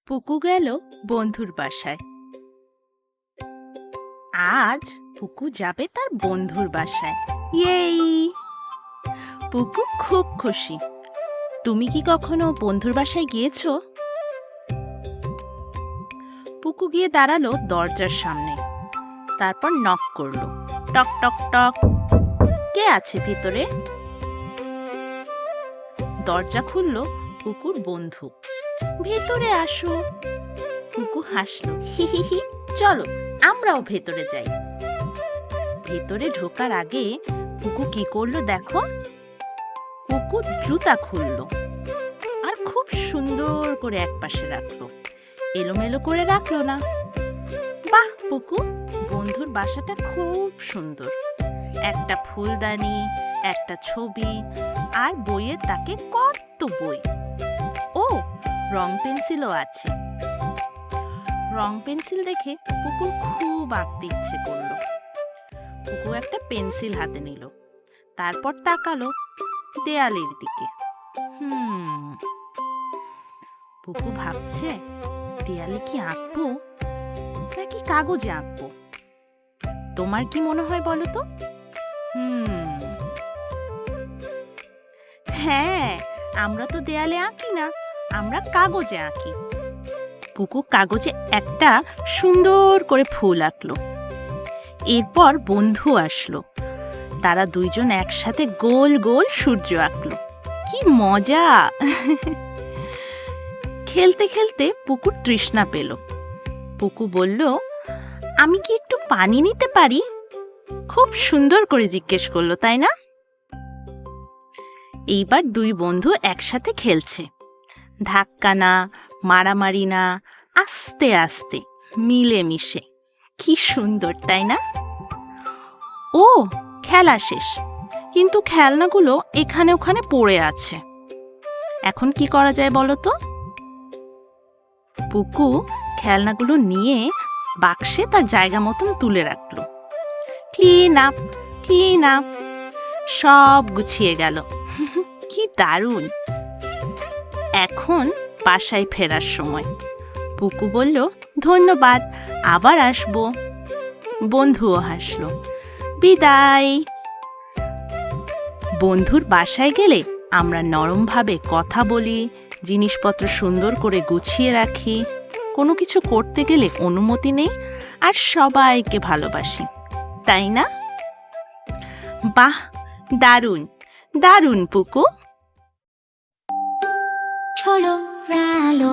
পুকু গেল বন্ধুর বাসায়। আজ পুকু যাবে তার বন্ধুর বাসায়। ইয়েই! পুকু খুব খুশি। তুমি কি কখনো বন্ধুর বাসায় গিয়েছো? পুকু গিয়ে দাঁড়ালো দরজার সামনে। তারপর নক করলো। টক টক টক। কে আছে ভিতরে? দরজা খুললো পুকুর বন্ধু। ভেতরে আসো। পুকু হাসলো। হি হি হি। চলো আমরাও ভেতরে যাই। ভেতরে ঢোকার আগে পুকু কি করলো দেখো। পুকু জুতা খুললো আর খুব সুন্দর করে একপাশে রাখলো, এলোমেলো করে রাখলো না। বাহ পুকু, বন্ধুর বাসাটা খুব সুন্দর। একটা ফুলদানি, একটা ছবি আর বইয়ের তাকে কত বই। ও, রং পেন্সিলও আছে। রং পেন্সিল দেখে পুকুর খুব আঁকতে ইচ্ছে করলো। পুকু একটা পেন্সিল হাতে নিল, তারপর তাকালো দেয়ালের দিকে। পুকু ভাবছে, দেয়ালে কি আঁকবো নাকি কাগজে আঁকবো? তোমার কি মনে হয় বলো তো? হ্যাঁ, আমরা তো দেয়ালে আঁকি না, আমরা কাগজে আঁকি। পুকু কাগজে একটা সুন্দর করে ফুল আঁকলো। এরপর বন্ধু আসলো। তারা দুইজন একসাথে গোল গোল সূর্য আঁকলো। কি মজা! খেলতে খেলতে পুকুর তৃষ্ণা পেল। পুকু বলল, আমি কি একটু পানি নিতে পারি? খুব সুন্দর করে জিজ্ঞেস করলো, তাই না? এইবার দুই বন্ধু একসাথে খেলছে। ধাক্কা না, মারামারি না, আস্তে আস্তে মিলেমিশে। কি সুন্দর, তাই না? ও, খেলা শেষ, কিন্তু খেলনাগুলো এখানে ওখানে পড়ে আছে। এখন কি করা যায় বলো তো? পুকু খেলনাগুলো নিয়ে বাক্সে তার জায়গা মতন তুলে রাখলো। Clean up, clean up. সব গুছিয়ে গেল। কি দারুণ! এখন বাসায় ফেরার সময়। পুকু বলল, ধন্যবাদ, আবার আসবো। বন্ধুও হাসলো। বিদায়। বন্ধুর বাসায় গেলে আমরা নরমভাবে কথা বলি, জিনিসপত্র সুন্দর করে গুছিয়ে রাখি, কোনো কিছু করতে গেলে অনুমতি নেই, আর সবাইকে ভালোবাসি, তাই না? বাহ, দারুণ দারুণ পুকু। Cholo, ralo.